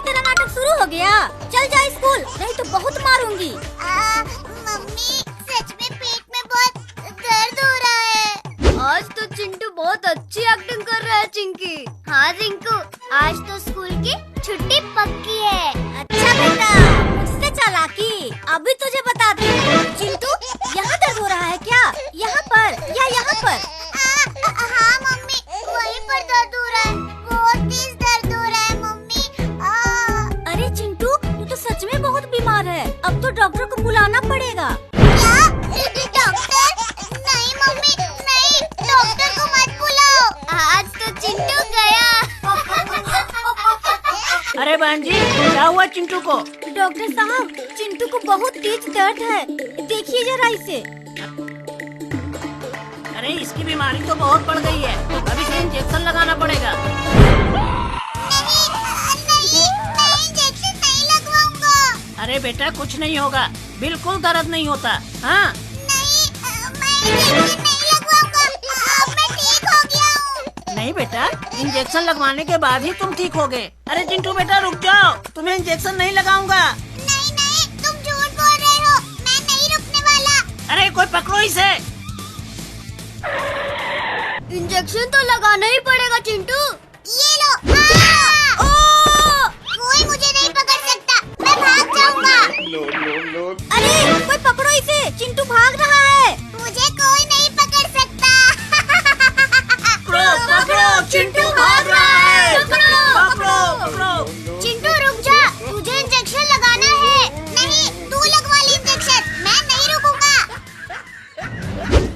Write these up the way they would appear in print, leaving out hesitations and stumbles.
तेरा नाटक शुरू हो गया। चल जा स्कूल, नहीं तो बहुत मारूंगी। मम्मी सच में पेट में बहुत दर्द हो रहा है। आज तो चिंटू बहुत अच्छी एक्टिंग कर रहा है चिंकी। हाँ रिंकू, आज तो स्कूल की छुट्टी पक्की है। अच्छा बेटा, मुझसे चालाकी अभी तुझे बता दूं। चिंटू, यहाँ दर्द हो रहा है क्या? यहाँ पर या यहाँ पर? हाँ मम्मी, वहीं पर दर्द हो रहा है। बहुत तेज दर्द हो रहा है मम्मी। अरे चिंटू, तू तो सच में बहुत बीमार है। अब तो डॉक्टर को बुलाना पड़ेगा। क्या? डॉक्टर? नहीं मम्मी, नहीं, डॉक्टर को मत बुलाओ। आज तो चिंटू गया। अरे बहन जी, क्या हुआ चिंटू को? डॉक्टर साहब, चिंटू को बहुत तेज दर्द है, देखिए जरा इसे। अरे इसकी बीमारी तो बहुत बढ़ गई है, अब इसे इंजेक्शन लगाना पड़ेगा। नहीं, मैं इंजेक्शन नहीं लगवाऊंगा। अरे बेटा, कुछ नहीं होगा, बिल्कुल दर्द नहीं होता। हाँ नहीं, मैं इंजेक्शन नहीं लगवाऊंगा। अब मैं ठीक हो गया हूँ। नहीं बेटा, इंजेक्शन लगवाने के बाद ही तुम ठीक होगे। अरे चिंटू बेटा रुक जाओ, तुम्हें इंजेक्शन नहीं लगाऊंगा। नहीं नहीं, तुम झूठ बोल रहे हो, मैं नहीं रुकने वाला। अरे कोई पकड़ो इसे। इंजेक्शन तो लगाना ही पड़ेगा चिंटू। ये लो। कोई मुझे नहीं पकड़ सकता, मैं भाग जाऊंगा। अरे कोई पकड़ो इसे, चिंटू भाग रहा है। मुझे कोई नहीं पकड़ सकता। पकड़ो, चिंटू भाग रहा है। पकड़ो। चिंटू रुक जा, तुझे इंजेक्शन लगाना है। नहीं, तू लगवा ली इंजेक्शन, मैं नहीं रुकूंगा।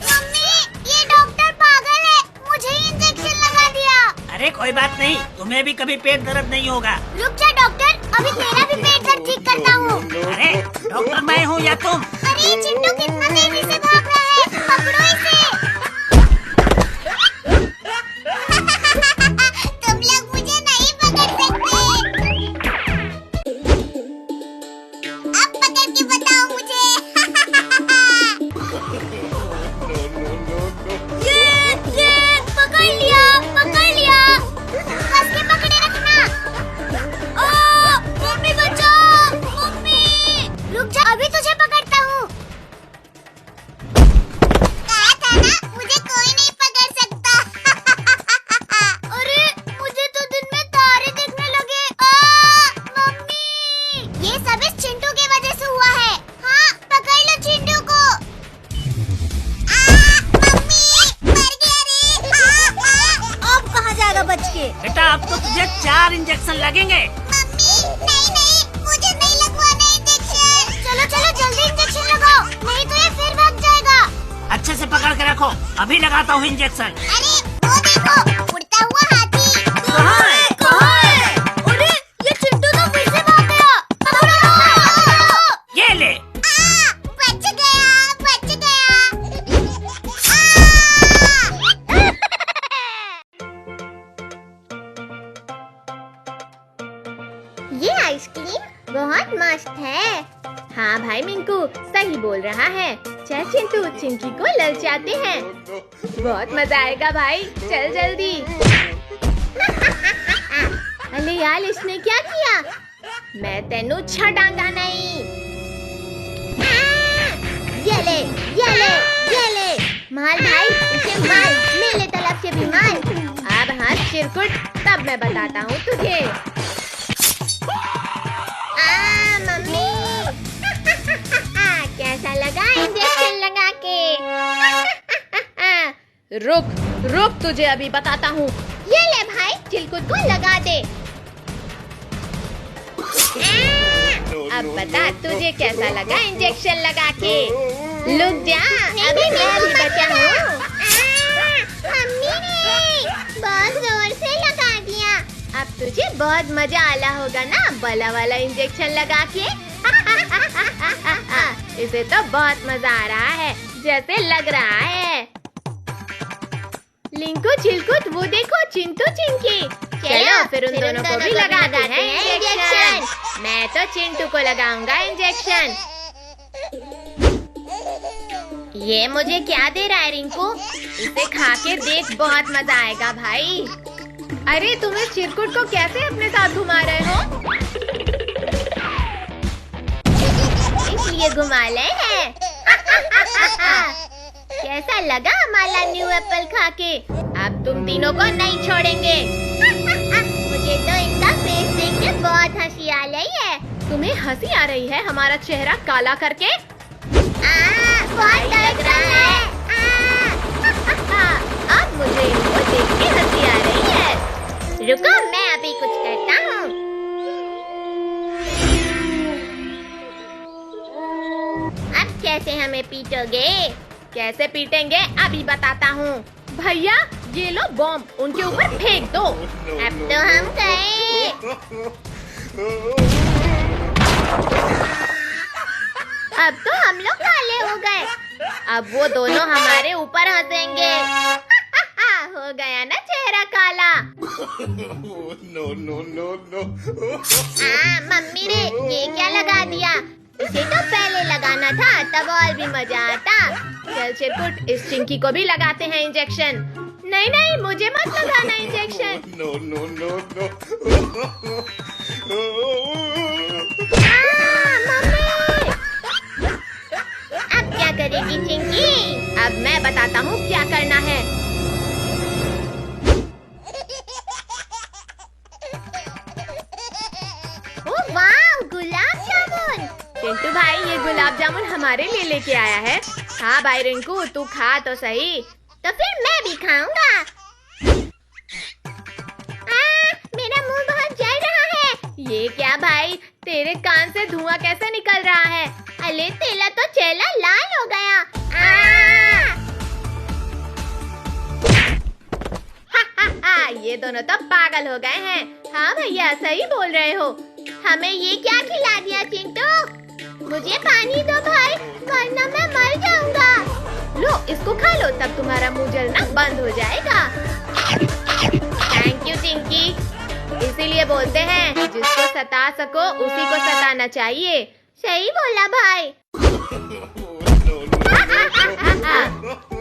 मम्मी, ये डॉक्टर पागल है, मुझे इंजेक्शन लगा दिया। अरे कोई बात नहीं, तुम्हें भी कभी पेट दर्द नहीं होगा। रुक जा डॉक्टर, अभी तेरा भी पेट दर्द ठीक करता हूँ। अरे डॉक्टर मैं हूँ या तुम? अरे चिंटू कितना तेजी से भाग रहा है, पकड़ो इसे। तुम लोग मुझे नहीं पकड़ सकते। अब पकड़ के बताओ मुझे। ये पकड़ लिया, पकड़ लिया। कस के पकड़े रखना। मम्मी बचाओ, मम्मी। रुक जा, अभी तुझे पकड़ता हूँ। कहा था ना, मुझे कोई नहीं पकड़ सकता। अरे मुझे तो दिन में तारे दिखने लगे। मम्मी, ये सब इस चिंटू की वजह से हुआ है। हाँ, पकड़ लो चिंटू को। मम्मी, मर गया रे। अब कहाँ जाएगा बच के? बेटा अब तो तुझे 4 इंजेक्शन लगेंगे। मम्मी, नहीं, मुझे नहीं लगवाना इंजेक्शन। चलो चलो जल्दी इंजेक्शन लगाओ, नहीं तो ये फिर भाग जाएगा। अच्छे से पकड़ के रखो, अभी लगाता हूँ इंजेक्शन। अरे वो देखो, उड़ता हुआ हाथी। कहाँ है? कहाँ है? अरे ये चिंटू तो फिर से भाग गया। पकड़ो। ये ले। बच गया, बच गया। ये आइसक्रीम बहुत मस्त है। हाँ भाई मिंकू सही बोल रहा है। चल चिंटू चिंकी को ललचाते हैं। बहुत मजा आएगा भाई, चल जल्दी। अरे यार इसने क्या किया? मैं तेनू छटांगा नहीं। ये ले, ये ले, ये ले। मार भाई, इसे मार, मेरे तरफ से भी मार। अब हाथ चिरकुट, तब मैं बताता हूँ तुझे। मम्मी कैसा लगा इंजेक्शन लगा के? रुक रुक, तुझे अभी बताता हूँ। ये ले भाई, चिलकुट को लगा दे। अब बता तुझे कैसा लगा इंजेक्शन लगा के? रुक जा, अभी मैं भी बचा हूँ। मम्मी ने बहुत जोर से लगा दिया। अब तुझे बहुत मजा आला होगा ना बला वाला इंजेक्शन लगा के। इसे तो बहुत मजा आ रहा है, जैसे लग रहा है। लिंकू चिलकुट वो देखो चिंटू चिंकी। चलो फिर उन दोनों को भी लगाते हैं इंजेक्शन। मैं तो चिंटू को लगाऊंगा इंजेक्शन। ये मुझे क्या दे रहा है रिंकू? इसे खा के देख, बहुत मजा आएगा भाई। अरे तुम इस चिरकुट को कैसे अपने साथ घुमा रहे हो? ये घुमाले हैं। कैसा लगा हमारा न्यू एप्पल खा के? अब तुम तीनों को नहीं छोड़ेंगे। मुझे तो इनका फेस देख के बहुत हंसी आ रही है। तुम्हें हंसी आ रही है हमारा चेहरा काला करके? बहुत लग रहा है। अब मुझे इनको देख के हंसी आ रही है। रुको, मैं अभी कुछ करता हूँ। अब कैसे हमें पीटोगे? कैसे पीटेंगे अभी बताता हूँ। भैया ये लो बॉम्ब, उनके ऊपर फेंक दो। अब तो हम गए। अब तो हम लोग काले हो गए। अब वो दोनों हमारे ऊपर हंसेंगे। हो गया ना चेहरा काला। मम्मी ने ये क्या लगा दिया? इसे तो पहले लगाना था, तब और भी मजा आता। चल चिरकुट, इस चिंकी को भी लगाते हैं इंजेक्शन। नहीं नहीं, मुझे मत लगाना इंजेक्शन। मम्मी! अब क्या करेगी चिंकी? अब मैं बताता हूँ क्या करना है। ओह वाह, गुलाब जामुन! रिंकू भाई, ये गुलाब जामुन हमारे लिए लेके आया है। हाँ भाई रिंकू, तू खा तो सही। तो फिर मैं भी खाऊंगा। मेरा मुंह बहुत जल रहा है। ये क्या भाई, तेरे कान से धुआं कैसे निकल रहा है? अरे तेला तो चेला लाल हो गया। ये दोनों तो पागल हो गए हैं। हाँ भैया, सही बोल रहे हो। हमें ये क्या खिला दिया चिंटू? मुझे पानी दो भाई, वरना मैं मर जाऊंगा। लो इसको खा लो, तब तुम्हारा मुंह जलना बंद हो जाएगा। Thank you Chinki. इसीलिए बोलते हैं जिसको सता सको उसी को सताना चाहिए। सही बोला भाई।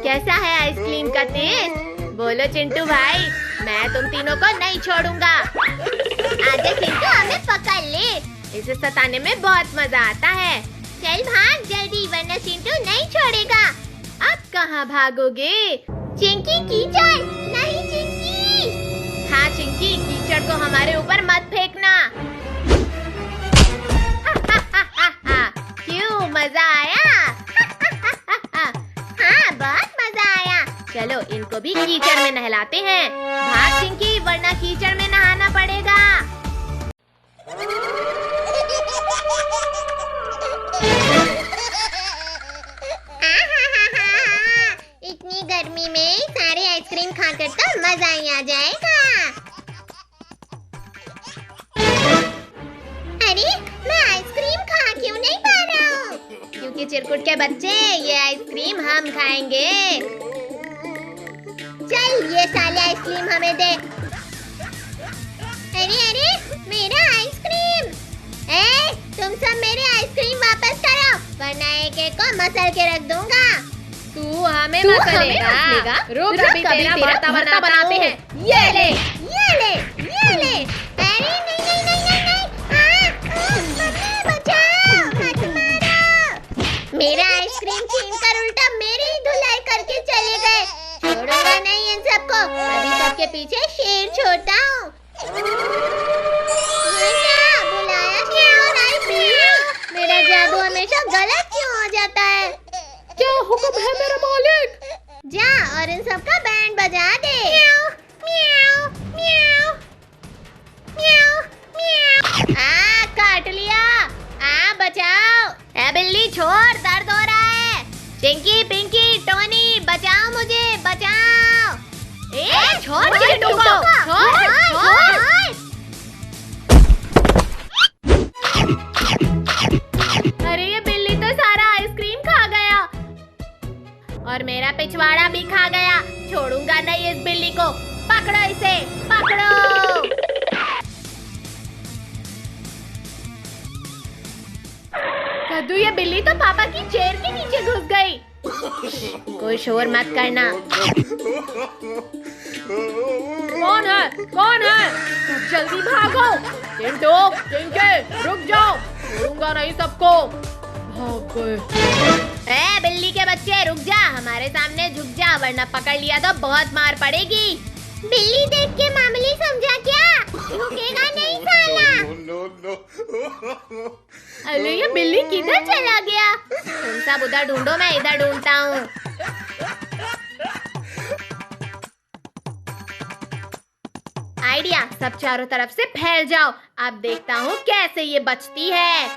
कैसा है आइसक्रीम का टेस्ट? बोलो चिंटू भाई, मैं तुम तीनों को नहीं छोड़ूंगा। आजा चिंटू, हमें पकड़ ले। इसे सताने में बहुत मजा आता है। चल भाग जल्दी, वरना चिंटू नहीं छोड़ेगा। अब कहाँ भागोगे? चिंकी कीचड़ नहीं। चिंकी! हाँ चिंकी, कीचड़ को हमारे ऊपर मत फेंकना। क्यों, मजा आया? हाँ, बहुत मजा आया। चलो इनको भी कीचड़ में नहलाते हैं। भाग चिंकी, वरना कीचड़ में नहाना पड़ेगा। इतनी गर्मी में सारे आइसक्रीम खाकर तो मजा ही आ जाएगा। अरे मैं आइसक्रीम खा क्यों नहीं पा रहा हूँ? क्योंकि चिरकुट के बच्चे, ये आइसक्रीम हम खाएंगे। चल ये साले आइसक्रीम हमें दे। अरे मेरा आइसक्रीम! तुम सब मेरे आइसक्रीम वापस करो, वरना एक को मसल के रख दूंगा। तू हमें मसलेगा? रुक अभी तेरा भरता बनाते हैं। ये ले। अरे नहीं। मम्मी बचाओ, मत मारो। मेरा आइसक्रीम छीन कर उल्टा मेरी ही धुलाई करके चले गए। छोड़ूंगा नहीं इन सबको, अभी सबके पीछे शेर छोड़ता हूँ। बुलाया क्यों? मेरा जादू हमेशा गलत क्यों हो जाता है? क्या हुक्म है मेरा मालिक? जा और इन सबका बैंड बजा दे। म्याऊ, म्याऊ, म्याऊ, म्याऊ, म्याऊ। काट लिया। बचाओ। ए बिल्ली छोड़, दर्द हो रहा है। चिंकी, पिंकी, टोनी, बचाओ मुझे, बचाओ। छोड़ चिंटू को, छोड़। अरे ये बिल्ली तो सारा आइसक्रीम खा गया और मेरा पिछवाड़ा भी खा गया। छोड़ूंगा नहीं इस बिल्ली को। पकड़ो इसे, पकड़ो। कद्दू, ये बिल्ली तो पापा की चेयर के नीचे घुस गई। कोई शोर मत करना। कौन है? जल्दी भागो। चिंटू, चिंके, रुक जाओ, छोड़ूंगा नहीं सबको। ए बिल्ली के बच्चे रुक जा, हमारे सामने झुक जा वरना पकड़ लिया तो बहुत मार पड़ेगी। बिल्ली देख के मामूली समझा क्या? रुकेगा नहीं साला। अरे ये बिल्ली किधर चला गया? तुम सब उधर ढूंढो, मैं इधर ढूंढता हूँ। आइडिया, सब चारों तरफ से फैल जाओ। अब देखता हूँ कैसे ये बचती है।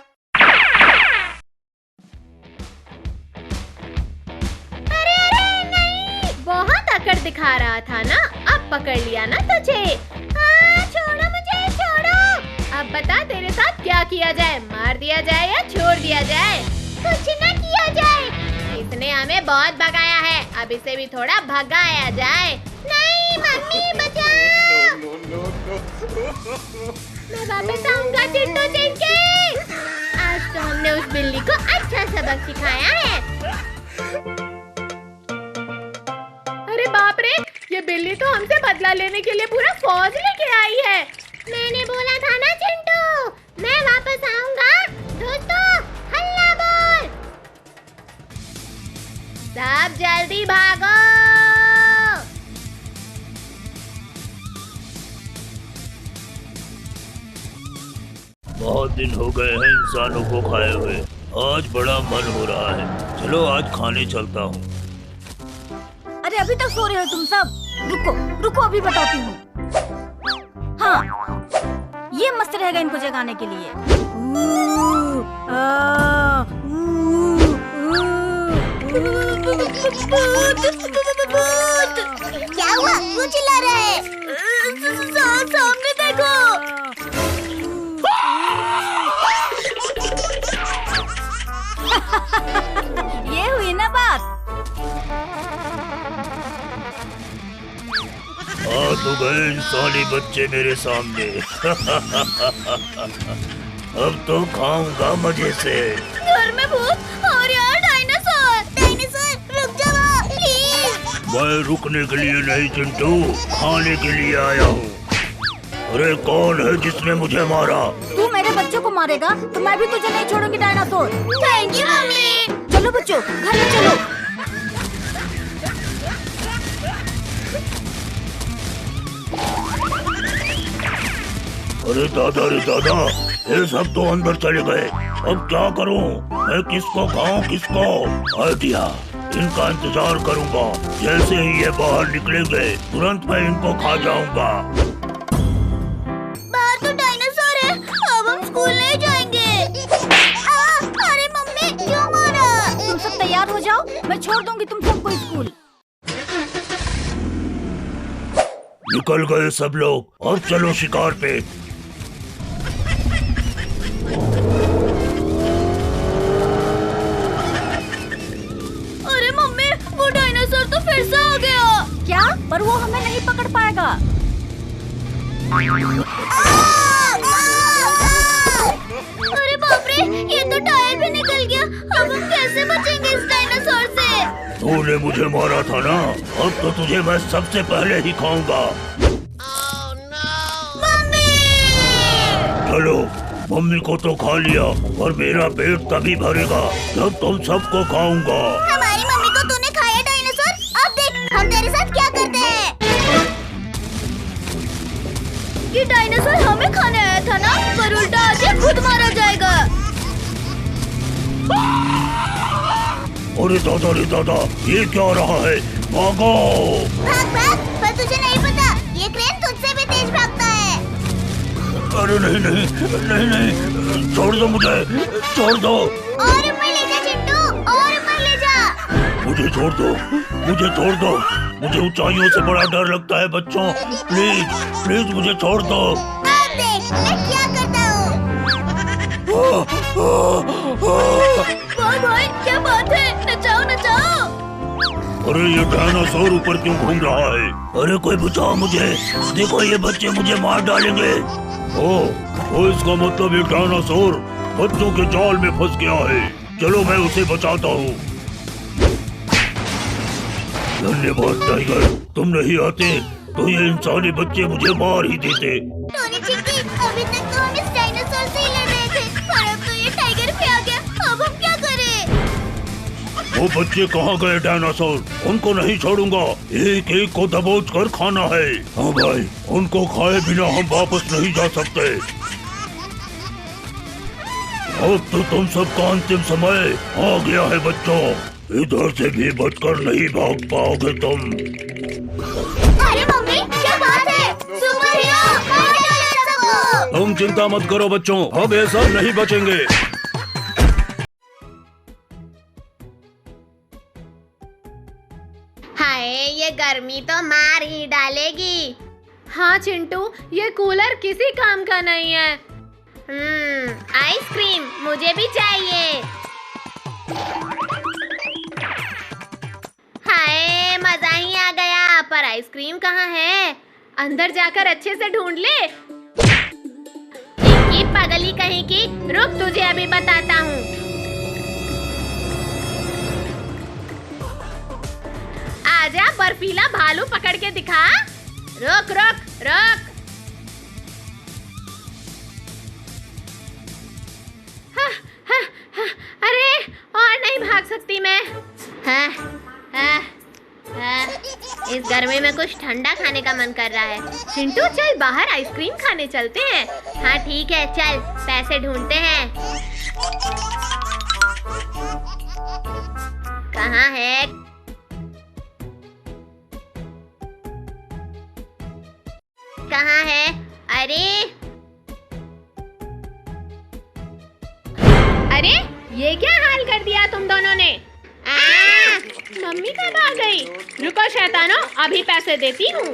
अरे अरे नहीं, बहुत अकड़ दिखा रहा था ना, अब पकड़ लिया ना तुझे। छोड़ो मुझे, छोड़ो। अब बता तेरे साथ क्या किया जाए, मार दिया जाए या छोड़ दिया जाए? कुछ न किया जाए। इसने हमें बहुत भगाया है, अब इसे भी थोड़ा भगाया जाए। नहीं मम्मी बचाओ। मैं वापस आऊंगा चिंटू चिंकी। आज तो हमने उस बिल्ली को अच्छा सबक सिखाया है। अरे बाप रे, ये बिल्ली तो हमसे बदला लेने के लिए पूरा फौज लेके आई है। मैंने बोला था ना चिंटू, मैं वापस आऊंगा। दोस्तों हल्ला बोल। सब जल्दी भागो। बहुत दिन हो गए हैं इंसानों को खाए हुए, आज बड़ा मन हो रहा है। चलो आज खाने चलता हूँ। अरे अभी तक सो रहे हो तुम सब? रुको रुको, अभी बताती हूँ। हाँ, ये मस्त रहेगा इनको जगाने के लिए। क्या हुआ? क्यों चिल्ला रहा है? सामने देखो। ये हुई ना बात। आ तो गए इंसानी बच्चे मेरे सामने। अब तो खाऊंगा मजे से। घर में भूत और यार डायनासोर। डायनासोर रुक जाओ प्लीज। मैं रुकने के लिए नहीं चिंटू, खाने के लिए आया हूँ। अरे कौन है जिसने मुझे मारा? तू मेरे बच्चों को मारेगा तो मैं भी तुझे नहीं छोड़ूंगी डायनासोर। Thank you mummy. चलो बच्चों, घर में चलो। अरे दादा रे दादा, ये सब तो अंदर चले गए। अब क्या करूं? मैं किसको खाऊं किसको? आइडिया, इनका इंतजार करूंगा। जैसे ही ये बाहर निकलेंगे तुरंत मैं इनको खा जाऊंगा। बाहर तो डायनासोर है, अब हम स्कूल नहीं जाएंगे। अरे मम्मी क्यों मारा? तुम सब तैयार हो जाओ, मैं छोड़ दूंगी तुम सबको स्कूल। निकल गए सब लोग, अब चलो शिकार पे। अरे मम्मी, वो डायनासोर तो फिर से आ गया। क्या? पर वो हमें नहीं पकड़ पाएगा। अरे बाप रे, ये तो टायर भी निकल गया। अब हम कैसे बचेंगे इस डायनासोर से? तूने मुझे मारा था ना, अब तो तुझे मैं सबसे पहले ही खाऊंगा। चलो, मम्मी को तो खा लिया और मेरा पेट तभी भरेगा जब तुम सबको खाऊंगा। हमारी मम्मी को तूने खाया डायनासोर, अब देख हम तेरे साथ क्या करते हैं। ये डायनासोर हमें खाने आया था ना, पर उल्टा आज ये खुद मारा जाएगा। अरे दादा रे दादा, ये क्या रहा है? भागो! भाग भाग, पर तुझे नहीं पता ये क्रेन तुझसे भी तेज भागता है। अरे नहीं नहीं नहीं नहीं, छोड़ दो मुझे, छोड़ दो। और ऊपर ले जा चिंटू, और ऊपर ले जा। मुझे छोड़ दो, मुझे छोड़ दो। मुझे ऊंचाइयों से बड़ा डर लगता है बच्चों, प्लीज प्लीज मुझे छोड़ दो। अब देख मैं क्या करता हूँ। भाई भाई, क्या बात है? नचाओ नचाओ। अरे ये डायनासोर ऊपर क्यों घूम रहा है? अरे कोई बचाओ मुझे, देखो ये बच्चे मुझे मार डालेंगे। ओ इसका मतलब ये डायनासोर बच्चों के जाल में फंस गया है। चलो मैं उसे बचाता हूँ। धन्यवाद टाइगर, तुम नहीं आते तो ये इंसानी बच्चे मुझे मार ही देते। टोनी चिंकी, अभी तक तो हम इस डायनासोर से ही लड़ रहे थे, और अब तो ये टाइगर भी आ गया। अब हम क्या करें? वो बच्चे कहाँ गए डायनासोर? उनको नहीं छोड़ूंगा, एक एक को दबोच कर खाना है। हाँ भाई, उनको खाए बिना हम वापस नहीं जा सकते। अब तो तुम सबका अंतिम समय आ गया है बच्चों, इधर से भी बचकर नहीं भाग पाओगे तुम। अरे मम्मी, क्या बात है? सुपर हीरो मार डालो सबको। तुम चिंता मत करो बच्चों, अब ये सब नहीं बचेंगे। हाय, ये गर्मी तो मार ही डालेगी। हाँ चिंटू, ये कूलर किसी काम का नहीं है। आइसक्रीम मुझे भी चाहिए। हाय, मजा ही आ गया, पर आइसक्रीम कहाँ है? अंदर जाकर अच्छे से ढूंढ ले। चिंकी पगली कहीं की, रुक तुझे अभी बताता हूँ। आजा, बर्फीला भालू पकड़ के दिखा। रुक रुक रुक। अरे, और नहीं भाग सकती मैं। हाँ, हाँ, हाँ, इस गर्मी में कुछ ठंडा खाने का मन कर रहा है। चिंटू चल बाहर आइसक्रीम खाने चलते हैं। हाँ ठीक है, चल पैसे ढूंढते हैं। कहाँ है? कहाँ है? अरे, ये क्या हाल कर दिया तुम दोनों ने? मम्मी कब आ गई? रुको शैतानो, अभी पैसे देती हूँ।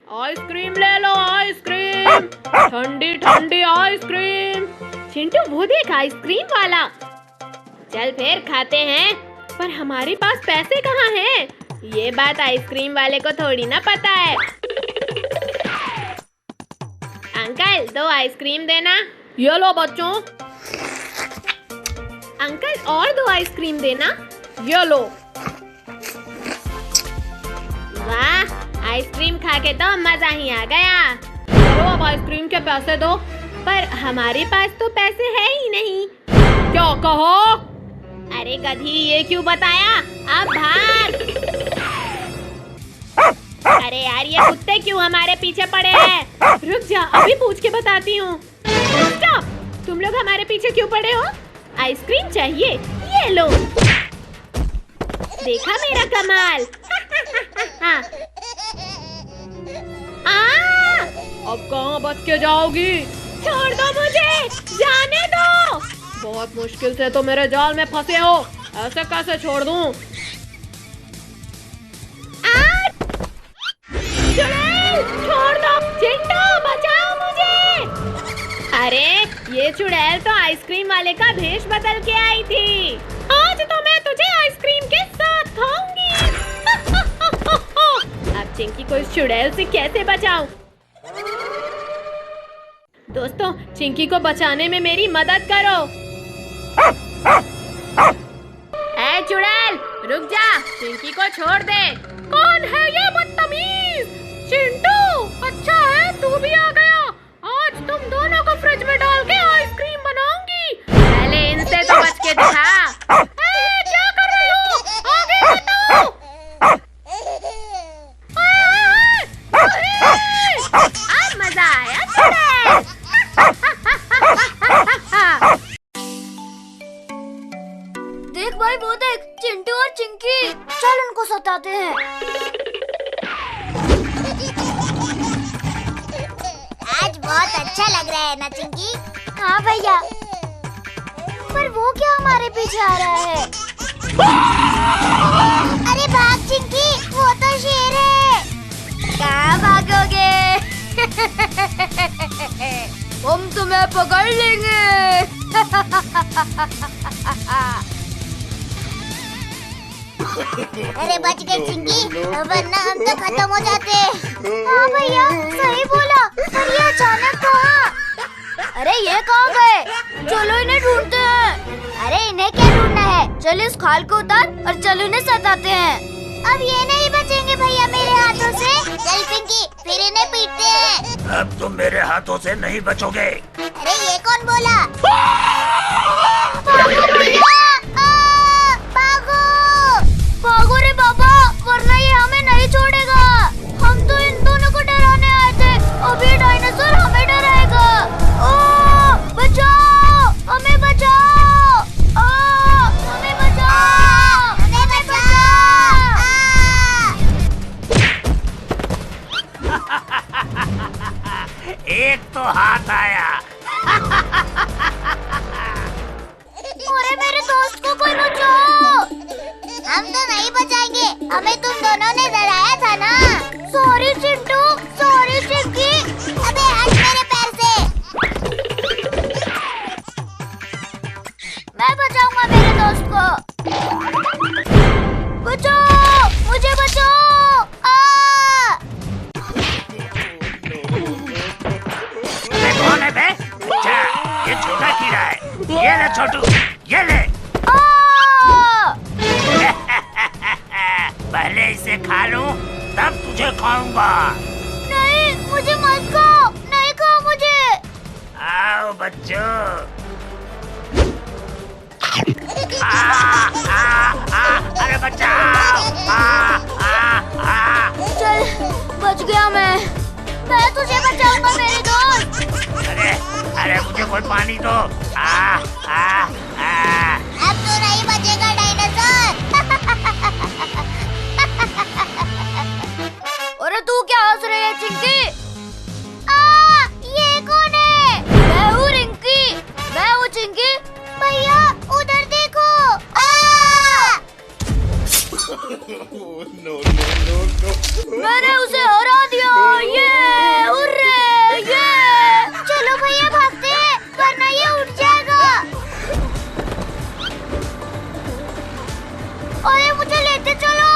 आइसक्रीम ले लो, आइसक्रीम, ठंडी ठंडी आइसक्रीम। चिंटू वो देख, आइसक्रीम वाला। चल फिर खाते हैं, पर हमारे पास पैसे कहाँ हैं? ये बात आइसक्रीम वाले को थोड़ी ना पता है। अंकल, 2 आइसक्रीम देना। ये लो बच्चों। अंकल, और 2 आइसक्रीम देना। ये लो। वाह, आइसक्रीम खा के तो मजा ही आ गया। चलो अब आइसक्रीम के पैसे दो। पर हमारे पास तो पैसे है ही नहीं। क्या कहो? अरे गधी, ये क्यों बताया? अब भाग। अरे यार, ये कुत्ते क्यों हमारे पीछे पड़े हैं? रुक जा, अभी पूछ के बताती हूँ। स्टॉप! तुम लोग हमारे पीछे क्यों पड़े हो? आइसक्रीम चाहिए? ये लो। देखा मेरा कमाल? अब कहाँ बच के जाओगी? छोड़ दो मुझे, जाने दो। बहुत मुश्किल से तो मेरे जाल में फंसे हो, ऐसे कैसे छोड़ दूँ? छोड़ दो, चिंटू बचाओ मुझे। अरे, ये चुड़ैल तो आइसक्रीम वाले का भेष बदल के आई थी। आज तो मैं तुझे आइसक्रीम के साथ खाऊंगी। अब चिंकी को इस चुड़ैल से कैसे बचाऊं? दोस्तों, चिंकी को बचाने में मेरी मदद करो। ए चुड़ैल, रुक जा, चिंकी को छोड़ दे। कौन है ये बदतमीज? चिंटू, अच्छा है तू भी आ गया। आज तुम दोनों को फ्रिज में डाल के आइसक्रीम बनाऊंगी। पहले इनसे तो बच के दिखा। क्या कर रहे हो? आगे बताओ। अब मजा आया चुड़ैल। देख भाई, वो देख, चिंटू और चिंकी। चल उनको सताते हैं। आज बहुत अच्छा लग रहा है ना चिंकी? हाँ भैया, पर वो क्या हमारे पीछे आ रहा है? अरे भाग चिंकी, वो तो शेर है। कहाँ भागोगे? हम तुम्हें पकड़ लेंगे। अरे बच गए चिंकी, वरना हम तो खत्म हो जाते। हाँ भैया, सही बोला, पर ये अचानक कहाँ? अरे ये कहाँ गए? चलो इन्हें ढूंढते हैं। अरे इन्हें क्या ढूंढना है? चल इस खाल को उतार और चलो इन्हें सताते हैं। अब ये नहीं बचेंगे भैया मेरे हाथों से। चल पिंकी, फिर इन्हें पीटते हैं। अब तुम मेरे हाथों से नहीं बचोगे। अरे ये कौन बोला? हम तो नहीं बचाएंगे, हमें तुम दोनों ने डराया था ना। Sorry Chintu, sorry Chinki. अबे हट मेरे पैर से। मैं बचाऊंगा मेरे दोस्त को। बचाओ, मुझे बचाओ। कौन है बे? अच्छा, ये छोटा कीड़ा है। ये ले छोटू, ये ले। पहले इसे खा लूं, तब तुझे खाऊंगा। नहीं, मुझे मत खाओ, नहीं खाओ मुझे। आओ बच्चों। अरे बचाओ। चल, बच गया मैं तुझे बचाऊंगा मेरे दोस्त। अरे मुझे कोई पानी दो। अब तो नहीं बचेगा डायनासोर। अरे तू क्या हंस रही है चिंकी? ये कौन है? मैं हूँ रिंकी, मैं हूँ चिंकी। भैया उधर देखो। मैंने उसे हरा दिया। ये हुर्रे, ये। चलो भैया भागते हैं, वरना ये उठ जाएगा। अरे मुझे लेते चलो।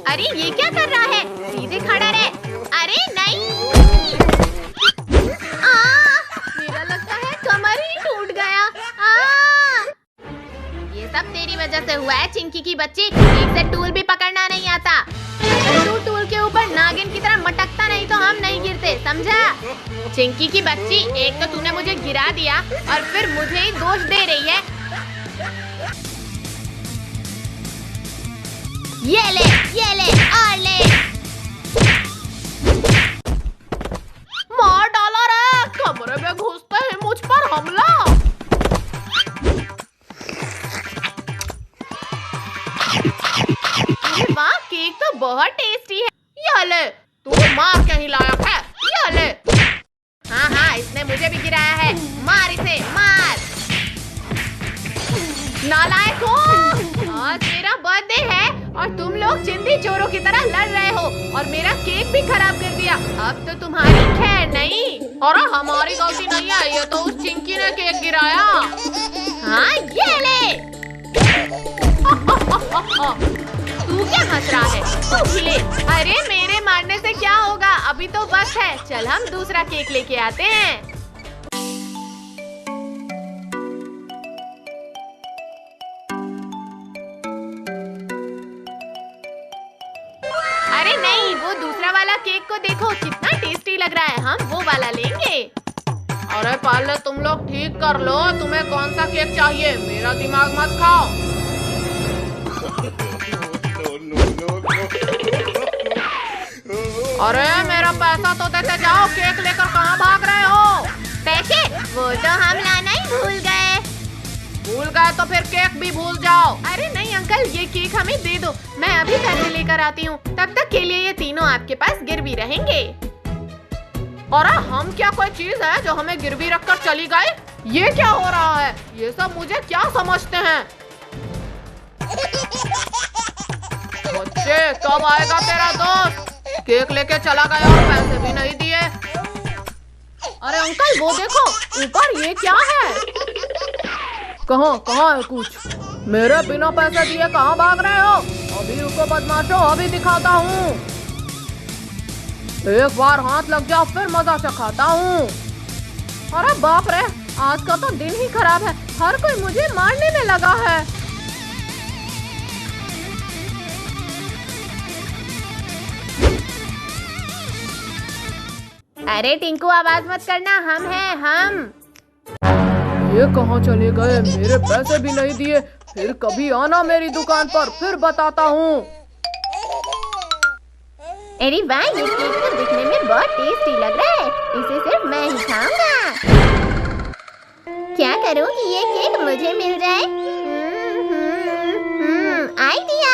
अरे ये क्या कर रहा है? सीधे खड़ा रहे। अरे नहीं। मेरा लगता है कमर ही टूट गया। ये सब तेरी वजह से हुआ है चिंकी की बच्ची। ठीक से टूल भी पकड़ना नहीं आता। अगर तू टूल के ऊपर नागिन की तरह मटकता नहीं तो हम नहीं गिरते, समझा? चिंकी की बच्ची, एक तो तूने मुझे गिरा दिया और फिर मुझे ही दोष दे रही है। ये ले और ले। मार डाला रे, कमरे में घुसते ही मुझ पर हमला। वाह, केक तो बहुत टेस्टी है। ये ले, तू मार के ही लायक है। ये ले। हाँ, इसने मुझे भी गिराया है। मार इसे, मार। नालायक हो। आज मेरा बर्थडे है और तुम लोग चिंदी चोरों की तरह लड़ रहे हो और मेरा केक भी खराब कर दिया। अब तो तुम्हारी खैर नहीं। और हमारी गलती नहीं है, ये तो उस चिंकी ने केक गिराया। हाँ, ये ले। तू क्या हंस रहा है? तू भी ले। अरे मेरे मारने से क्या होगा, अभी तो वक्त है। चल हम दूसरा केक लेके आते हैं। अरे नहीं, वो दूसरा वाला केक को देखो, कितना टेस्टी लग रहा है। हम वो वाला लेंगे। अरे पहले तुम लोग ठीक कर लो, तुम्हें कौन सा केक चाहिए? मेरा दिमाग मत खाओ। अरे मेरा पैसा तो देते जाओ, केक लेकर कहाँ भाग रहे हो? पैसे? वो तो हम लाना ही भूल गए। भूल गए तो फिर केक भी भूल जाओ। अरे नहीं अंकल, ये केक हमें दे दो, मैं अभी पैसे लेकर आती हूँ। तब तक के लिए ये तीनों आपके पास गिरवी रहेंगे। और हम क्या कोई चीज है जो हमें गिरवी रखकर चली गई? ये क्या हो रहा है? ये सब मुझे क्या समझते हैं? बच्चे, कब आएगा तेरा दोस्त? केक लेके चला गया और पैसे भी नहीं दिए। अरे अंकल वो देखो ऊपर, ये क्या है? कहाँ है कुछ? मेरे बिना पैसे दिए कहाँ भाग रहे हो? अभी रुको बदमाशों, अभी दिखाता हूँ। एक बार हाथ लग जाओ फिर मजा चखाता हूँ। अरे बाप रे, आज का तो दिन ही खराब है। हर कोई मुझे मारने में लगा है। अरे टिंकू, आवाज मत करना, हम हैं हम। ये कहाँ चले गए? मेरे पैसे भी नहीं दिए। फिर कभी आना मेरी दुकान पर, फिर बताता हूँ। अरे वाह, ये केक तो दिखने में बहुत टेस्टी लग रहा है। इसे सिर्फ मैं ही खाऊंगा। क्या करूँ कि ये केक मुझे मिल जाए? आइडिया।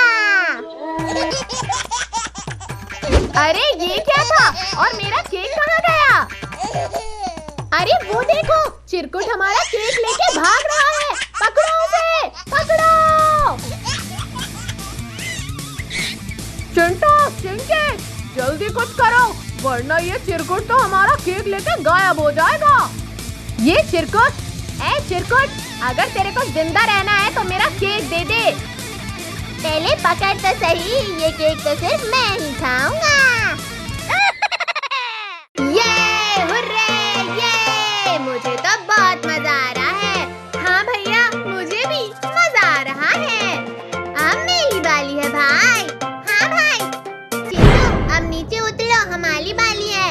अरे ये क्या था? और मेरा केक कहाँ गया? अरे अरे वो देखो, चिरकुट हमारा केक लेके भाग रहा है। पकड़ो उसे, पकड़ो। चिंटू, चिंकी, जल्दी कुछ करो, वरना ये चिरकुट तो हमारा केक लेके गायब हो जाएगा। ये चिरकुट, ए चिरकुट, अगर तेरे को जिंदा रहना है तो मेरा केक दे दे। पहले पकड़ तो सही, ये केक तो सिर्फ मैं ही खाऊंगा। ये हुर्रे, ये मुझे तो बहुत मजा आ रहा है। हाँ भैया, मुझे भी मजा आ रहा है। अब मेरी बारी है भाई। हाँ भाई, चिंटू अब नीचे उतरो, हमारी बारी है।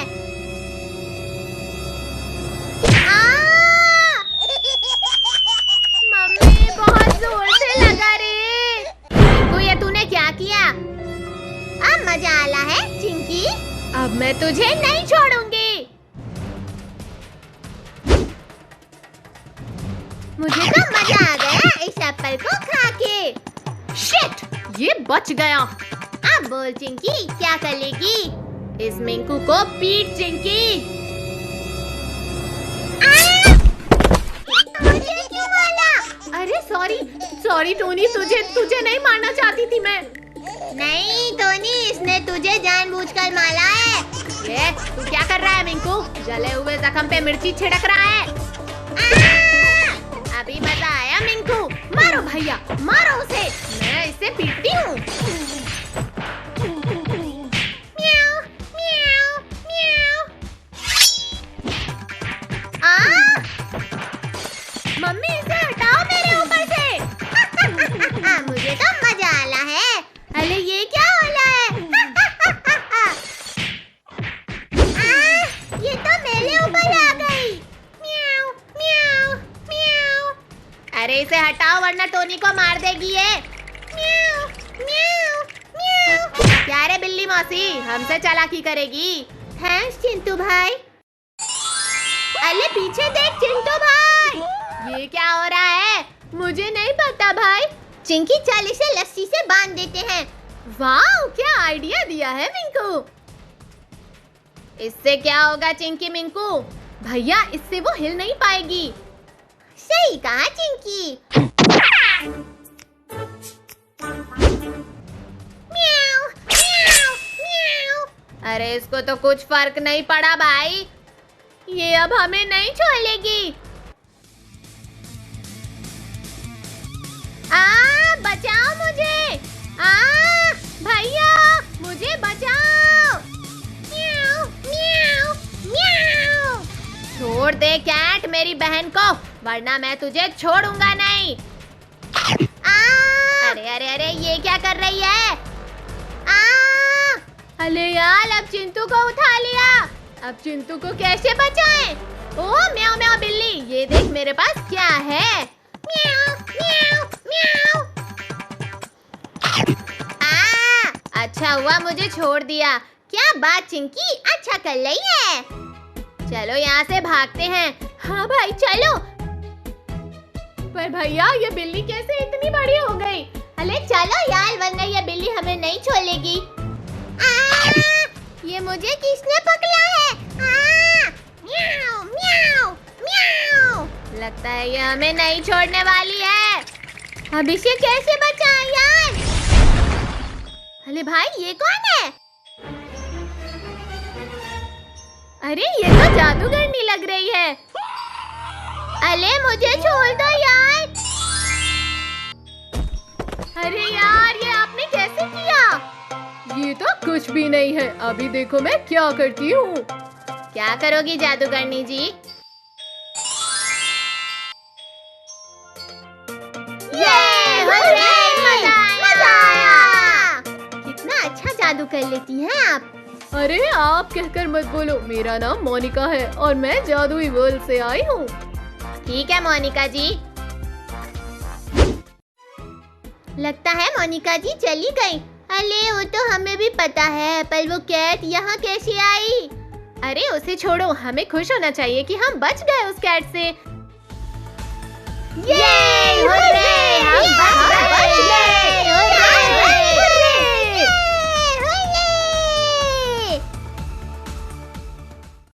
मम्मी बहुत जोर से लगा रे। चिंकू, ये तूने क्या किया? अब मजा आला है चिंकी। अब मैं तुझे नहीं छोड़ूंगी। मुझे तो मजा आ गया इस एप्पल को खा के। शिट, ये बच गया। अब बोल चिंकी, क्या करेगी? इस मिंकू को पीट चिंकी। मुझे क्यों मारा? अरे सॉरी टोनी, तुझे नहीं मारना चाहती थी मैं। नहीं टोनी, इसने तुझे जानबूझकर मारा है। ये तू क्या कर रहा है मिंकू? जले हुए जख्म पे मिर्ची छिड़क रहा है। अभी मजा आया मिंकू। मारो भैया, मारो उसे, मैं इसे पीटती हूँ। म्याऊ, म्याऊ, म्याऊ। मम्मी, इसे हटाओ मेरे ऊपर से। मुझे तो मजा आला है। अरे ये क्या हो रहा है? ये तो मेरे ऊपर आ गई। म्याऊ, म्याऊ, म्याऊ। अरे इसे हटाओ वरना टोनी को मार देगी ये। म्याऊ, म्याऊ, म्याऊ। क्या रे बिल्ली मौसी, हमसे चालाकी करेगी? हैं चिंटू भाई? अरे पीछे देख चिंटू भाई, ये क्या हो रहा है? मुझे नहीं पता भाई। चिंकी, चल इसे लस्सी से बांध देते हैं। वाह, क्या आइडिया दिया है मिंकू। इससे क्या होगा चिंकी मिंकू? भैया, इससे वो हिल नहीं पाएगी। सही कहा चिंकी। म्याऊ, म्याऊ, म्याऊ। अरे इसको तो कुछ फर्क नहीं पड़ा भाई, ये अब हमें नहीं छोड़ेगी। बचाओ मुझे। भैया, मुझे बचाओ। म्याऊ, म्याऊ, म्याऊ। छोड़ दे कैट मेरी बहन को, वरना मैं तुझे छोड़ूंगा नहीं। अरे अरे अरे, ये क्या कर रही है? अरे यार, अब चिंटू को उठा लिया। अब चिंटू को कैसे बचाएं? ओह म्याऊ म्याऊ बिल्ली, ये देख मेरे पास क्या है। म्याऊ, म्याऊ, म्याऊ। अच्छा हुआ मुझे छोड़ दिया। क्या बात चिंकी, अच्छा कर रही है। चलो यहाँ से भागते हैं। हाँ भाई चलो। पर भैया, ये बिल्ली कैसे इतनी बड़ी हो गई? अरे चलो यार, वरना ये बिल्ली हमें नहीं छोड़ेगी। ये मुझे किसने पकड़ा है? म्याऊ, म्याऊ, म्याऊ। लगता है ये हमें नहीं छोड़ने वाली है। अब इसे कैसे बचाएं यार? अरे भाई, ये कौन है? अरे ये तो जादूगरनी लग रही है। अरे मुझे छोड़ दो यार। अरे यार, ये आपने कैसे किया? ये तो कुछ भी नहीं है। अभी देखो मैं क्या करती हूँ। क्या करोगी जादूगरनी जी? ये मजा आया। कितना अच्छा जादू कर लेती हैं आप। अरे आप कहकर मत बोलो, मेरा नाम मोनिका है और मैं जादुई वर्ल्ड से आई हूँ। ठीक है मोनिका जी। लगता है मोनिका जी चली गई। अरे वो तो हमें भी पता है, पर वो कैट यहाँ कैसे आई? अरे उसे छोड़ो, हमें खुश होना चाहिए कि हम बच गए उस कैट से। ये